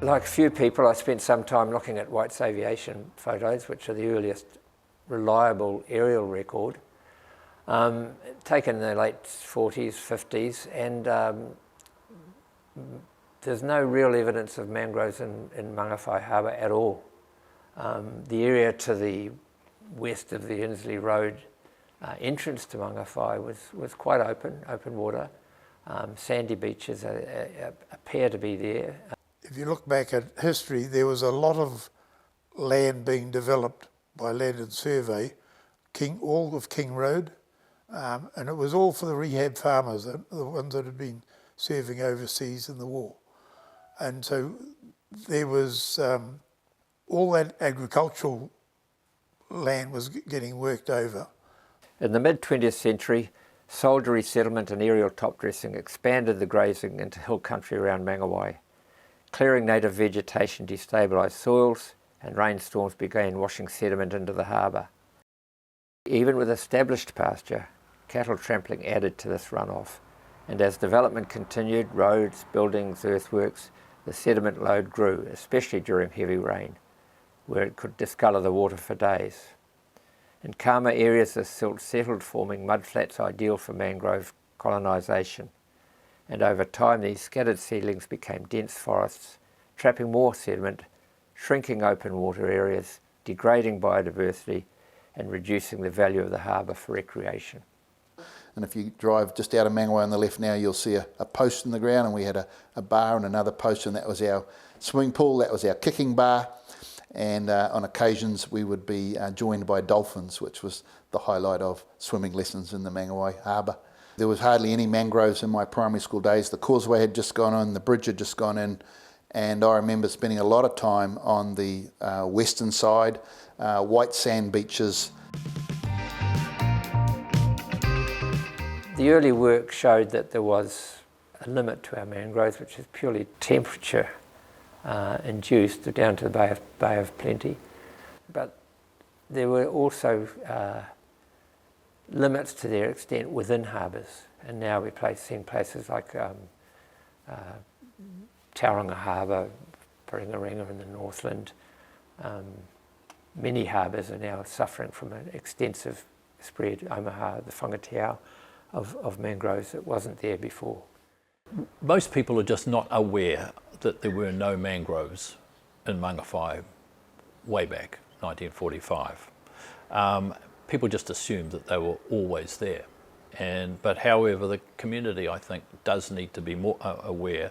Like a few people, I spent some time looking at White's aviation photos, which are the earliest reliable aerial record, taken in the late 40s, 50s, and there's no real evidence of mangroves in Mangawhai Harbour at all. The area to the west of the Inslee Road entrance to Mangawhai was quite open water. Sandy beaches appear to be there. If you look back at history, there was a lot of land being developed by Land and Survey, all of King Road, and it was all for the rehab farmers, the ones that had been serving overseas in the war. And so there was all that agricultural land was getting worked over. In the mid-20th century, soldiery settlement and aerial top dressing expanded the grazing into hill country around Mangawhai. Clearing native vegetation destabilised soils, and rainstorms began washing sediment into the harbour. Even with established pasture, cattle trampling added to this runoff, and as development continued, roads, buildings, earthworks, the sediment load grew, especially during heavy rain, where it could discolour the water for days. In calmer areas, the silt settled, forming mudflats ideal for mangrove colonisation. And over time, these scattered seedlings became dense forests, trapping more sediment, shrinking open water areas, degrading biodiversity, and reducing the value of the harbour for recreation. And if you drive just out of Mangawhai on the left now, you'll see a post in the ground, and we had a bar and another post, and that was our swimming pool, that was our kicking bar. And on occasions we would be joined by dolphins, which was the highlight of swimming lessons in the Mangawhai Harbour. There was hardly any mangroves in my primary school days. The causeway had just gone in, the bridge had just gone in, and I remember spending a lot of time on the western side, white sand beaches. The early work showed that there was a limit to our mangroves, which is purely temperature induced down to the Bay of Plenty. But there were also limits to their extent within harbours, and now we're seeing places like Tauranga Harbour, Ringaringa in the Northland. Many harbours are now suffering from an extensive spread, Omaha, the Whangateao, of mangroves that wasn't there before. Most people are just not aware that there were no mangroves in Mangawhai way back, 1945. People just assumed that they were always there. But however, the community, I think, does need to be more aware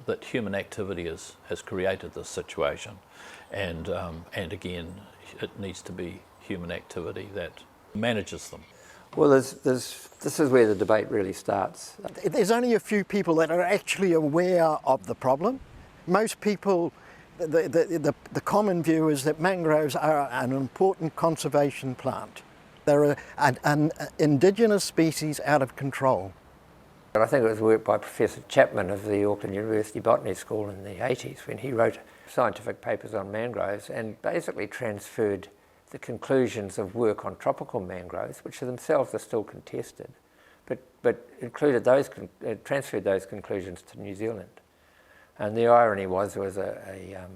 that human activity has created this situation. And again, it needs to be human activity that manages them. Well, this is where the debate really starts. There's only a few people that are actually aware of the problem. Most people, the common view is that mangroves are an important conservation plant. They're an indigenous species out of control. I think it was work by Professor Chapman of the Auckland University Botany School in the 80s when he wrote scientific papers on mangroves and basically transferred the conclusions of work on tropical mangroves, which themselves are still contested, but included transferred those conclusions to New Zealand. And the irony was there was a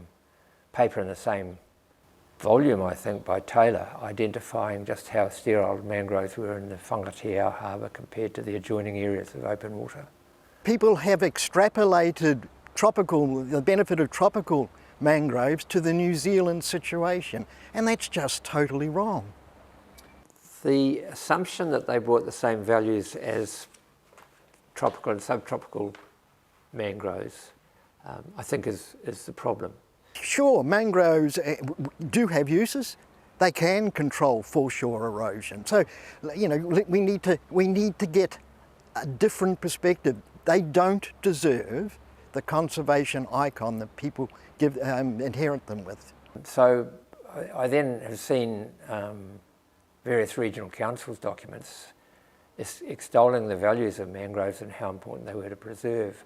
paper in the same volume, I think, by Taylor, identifying just how sterile mangroves were in the Whangateao Harbour compared to the adjoining areas of open water. People have extrapolated the benefit of tropical mangroves to the New Zealand situation, and that's just totally wrong. The assumption that they brought the same values as tropical and subtropical mangroves, I think is the problem. Sure, mangroves do have uses. They can control foreshore erosion. So, you know, we need to get a different perspective. They don't deserve the conservation icon that people inherit them with. So I then have seen various regional councils' documents extolling the values of mangroves and how important they were to preserve,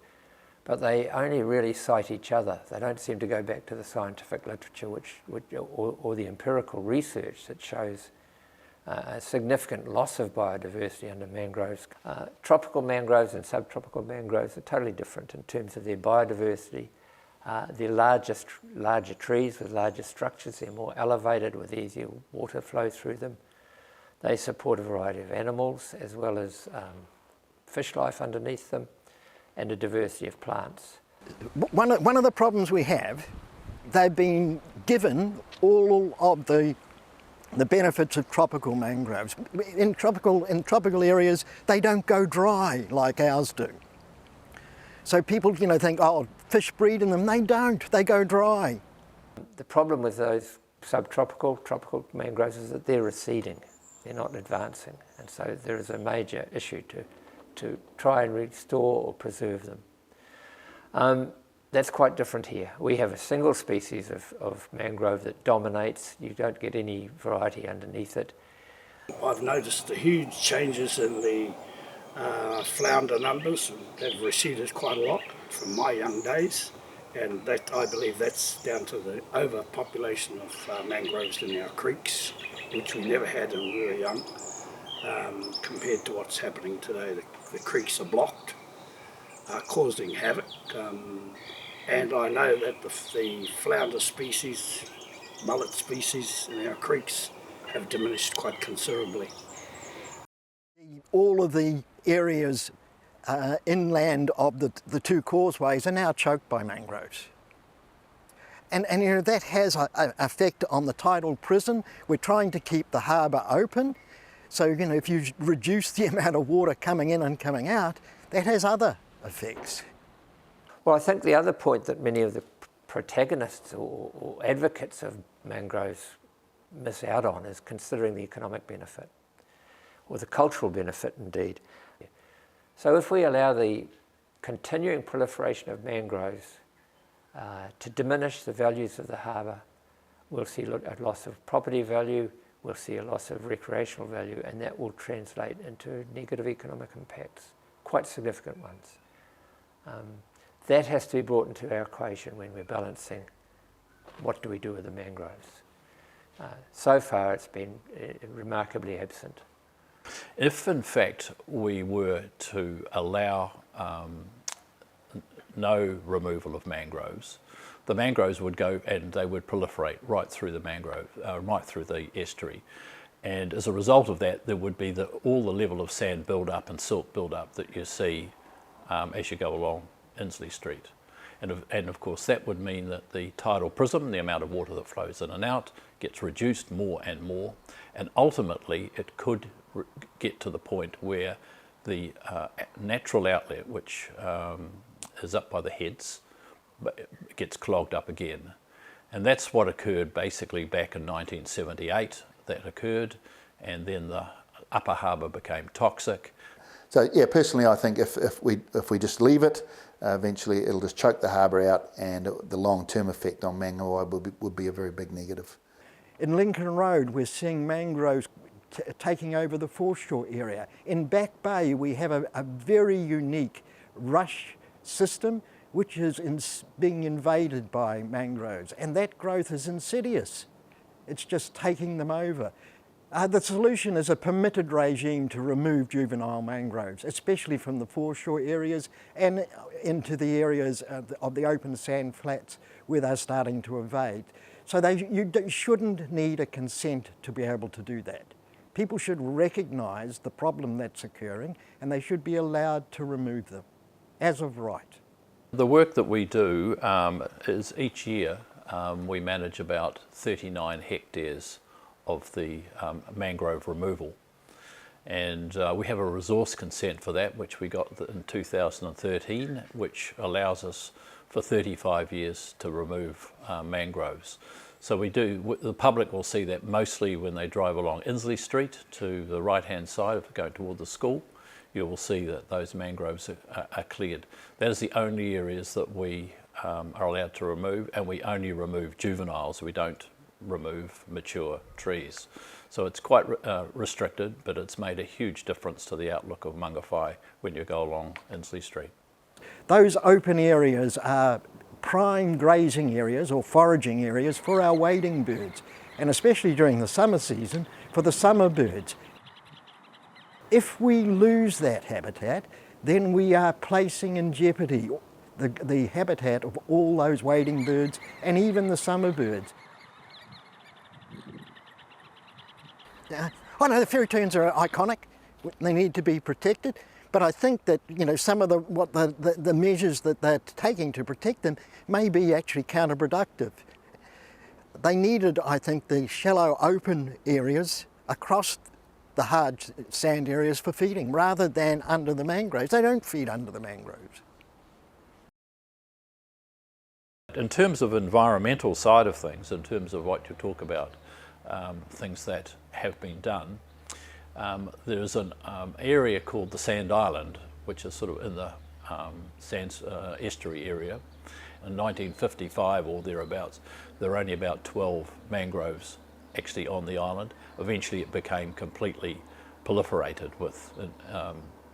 but they only really cite each other. They don't seem to go back to the scientific literature or the empirical research that shows a significant loss of biodiversity under mangroves. Tropical mangroves and subtropical mangroves are totally different in terms of their biodiversity, They're larger trees with larger structures. They're more elevated with easier water flow through them. They support a variety of animals as well as fish life underneath them and a diversity of plants. One of the problems we have, they've been given all of the benefits of tropical mangroves. In tropical areas, they don't go dry like ours do. So people, think, oh, fish breed in them. They don't. They go dry. The problem with those tropical mangroves is that they're receding. They're not advancing, and so there is a major issue to try and restore or preserve them. That's quite different here. We have a single species of mangrove that dominates. You don't get any variety underneath it. I've noticed the huge changes in the flounder numbers. They've receded quite a lot from my young days, and that, I believe that's down to the overpopulation of mangroves in our creeks, which we never had when we were young. Compared to what's happening today, the creeks are blocked, causing havoc. And I know that the flounder species, mullet species in our creeks have diminished quite considerably. All of the areas inland of the two causeways are now choked by mangroves. And that has an effect on the tidal prison. We're trying to keep the harbour open. So, if you reduce the amount of water coming in and coming out, that has other effects. Well, I think the other point that many of the protagonists or advocates of mangroves miss out on is considering the economic benefit, or the cultural benefit indeed. So if we allow the continuing proliferation of mangroves to diminish the values of the harbour, we'll see a loss of property value, we'll see a loss of recreational value, and that will translate into negative economic impacts, quite significant ones. That has to be brought into our equation when we're balancing what do we do with the mangroves. So far it's been remarkably absent. If in fact we were to allow no removal of mangroves, the mangroves would go and they would proliferate right through the mangrove, right through the estuary. And as a result of that, there would be all the level of sand build up and silt build up that you see as you go along Insley Street. And of course that would mean that the tidal prism, the amount of water that flows in and out, gets reduced more and more, and ultimately it could get to the point where the natural outlet, which is up by the heads, gets clogged up again. And that's what occurred basically back in 1978, that occurred, and then the upper harbour became toxic. So yeah, personally I think if we just leave it, eventually it'll just choke the harbour out, and the long-term effect on Mangawhai would be a very big negative. In Lincoln Road we're seeing mangroves taking over the foreshore area. In Back Bay we have a very unique rush system which is being invaded by mangroves, and that growth is insidious. It's just taking them over. The solution is a permitted regime to remove juvenile mangroves, especially from the foreshore areas and into the areas of the open sand flats where they're starting to invade. So you shouldn't need a consent to be able to do that. People should recognise the problem that's occurring, and they should be allowed to remove them, as of right. The work that we do is each year we manage about 39 hectares of the mangrove removal, and we have a resource consent for that, which we got in 2013, which allows us for 35 years to remove mangroves. So we do, the public will see that mostly when they drive along Insley Street to the right hand side of going toward the school. You will see that those mangroves are cleared. That is the only areas that we are allowed to remove, and we only remove juveniles. We don't remove mature trees. So it's quite restricted, but it's made a huge difference to the outlook of Mangawhai when you go along Insley Street. Those open areas are prime grazing areas or foraging areas for our wading birds, and especially during the summer season for the summer birds. If we lose that habitat, then we are placing in jeopardy the habitat of all those wading birds and even the summer birds. I know the fairy terns are iconic, they need to be protected, but I think that, you know, some of the measures that they're taking to protect them may be actually counterproductive. They needed, I think, the shallow open areas across the hard sand areas for feeding rather than under the mangroves. They don't feed under the mangroves. In terms of environmental side of things, in terms of what you talk about, things that have been done, there's an area called the Sand Island, which is sort of in the Sands estuary area. In 1955 or thereabouts, there were only about 12 mangroves actually on the island. Eventually it became completely proliferated with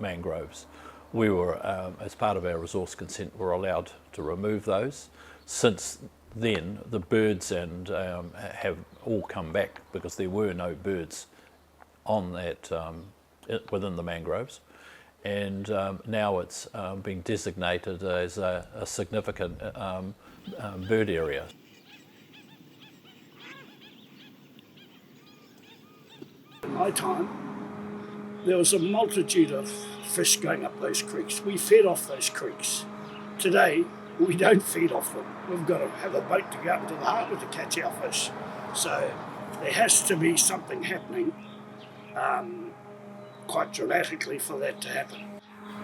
mangroves. We were, as part of our resource consent, were allowed to remove those. Since then, the birds have all come back because there were no birds on that within the mangroves, and now it's been designated as a significant bird area. In my time, there was a multitude of fish going up those creeks. We fed off those creeks. Today, we don't feed off them. We've got to have a boat to go out into the harbour to catch our fish. So there has to be something happening quite dramatically for that to happen.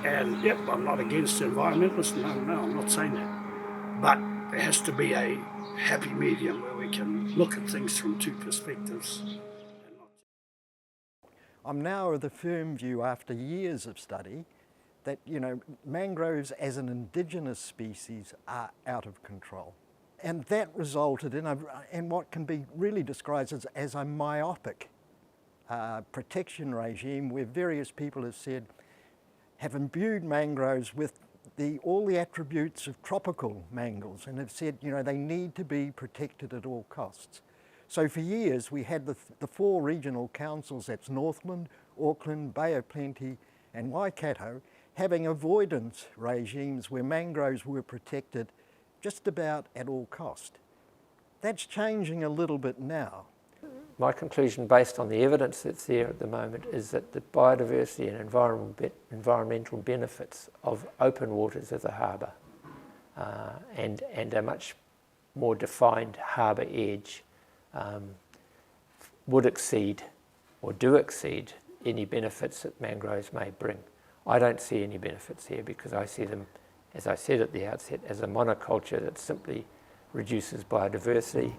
And yep, I'm not against environmentalists, no, I'm not saying that. But there has to be a happy medium where we can look at things from two perspectives. I'm now of the firm view, after years of study, that, you know, mangroves as an indigenous species are out of control. And that resulted in what can be really described as a myopic protection regime, where various people have imbued mangroves with all the attributes of tropical mangles and have said, you know, they need to be protected at all costs. So for years we had the four regional councils, that's Northland, Auckland, Bay of Plenty and Waikato, having avoidance regimes where mangroves were protected just about at all cost. That's changing a little bit now. My conclusion, based on the evidence that's there at the moment, is that the biodiversity and environmental benefits of open waters as a harbour and a much more defined harbour edge would exceed or do exceed any benefits that mangroves may bring. I don't see any benefits here because I see them, as I said at the outset, as a monoculture that simply reduces biodiversity